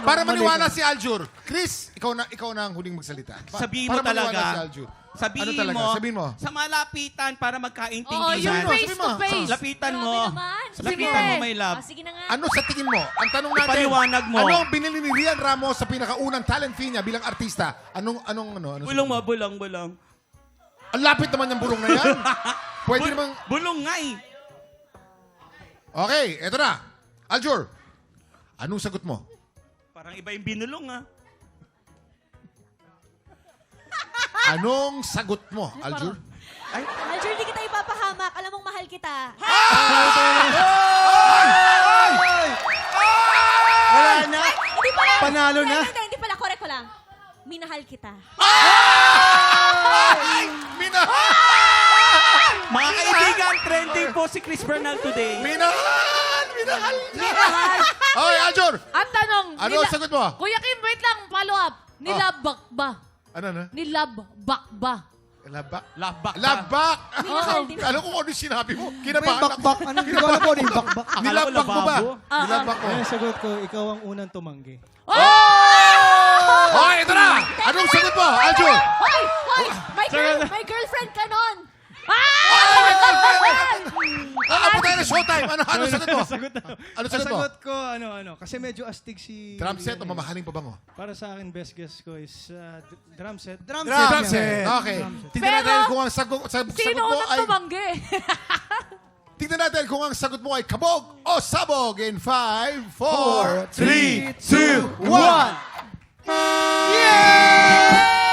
Para maniwala si Aljur. Chris, ikaw na ang huling magsalita. Sabihin mo para maniwala talaga. si Aljur. Sabihin Ano talaga? mo, Sabihin mo. sa malapitan para Oo, magkaintindihan. yung Sabihin mo, face sabihin to mo. face. Lapitan mo. Grabe naman. Lapitan mo, my love. Sige na nga. Ano sa tingin mo? Ang tanong natin. Ipaliwanag mo. Ano ang binili ni Rian Ramos sa pinakaunang talent fee niya bilang artista? Ano Bulong mo, bulong. Ang lapit naman yung bulong na yan. Pwede namang... Bulong nga eh. Okay, eto na. Aljur, anong sagot mo? Parang iba yung binulong ah. Anong sagot mo, Aljur? Aljur, hindi kita ipapahamak. Alam mong mahal kita. Wala na. Hindi pala. Panalo na. Hindi pala. Correct ko lang. Minahal kita. Mga kaibigan, trending po si Chris Bernal today. Minahal niya. Okay, Aljur. Ang tanong, Ano ang sagot mo? Kuya Kim, wait lang, follow up. Nilabak ba? Ano na? Nilabak ba? Labak? Labak. Labak! Minahal din. Alam ko kung ano yung sinabi mo. May Kinabahan ako. bakbak. Ano? Hindi ko alam po ano yung bakbak. Akala ko Nilabak mo ba? lababo. Nilabak mo. Ang sagot ko, ikaw ang unang tumanggi. Okay, ito na! Anong sagot mo, Aljur? Hoy! May girlfriend ka nun. Apo tayo na showtime. Ano sagot mo? Ano Ang sagot mo? sagot ko, kasi medyo astig si... Drum set o mamahaling pabango? Para sa akin, best guess ko is drum set. Drum set. Okay. Tingnan natin kung ang sagot Sino mo unang ay... tumanggi? Tingnan natin kung ang sagot mo ay kabog o sabog in 5, 4, 3, 2, 1. Yeah!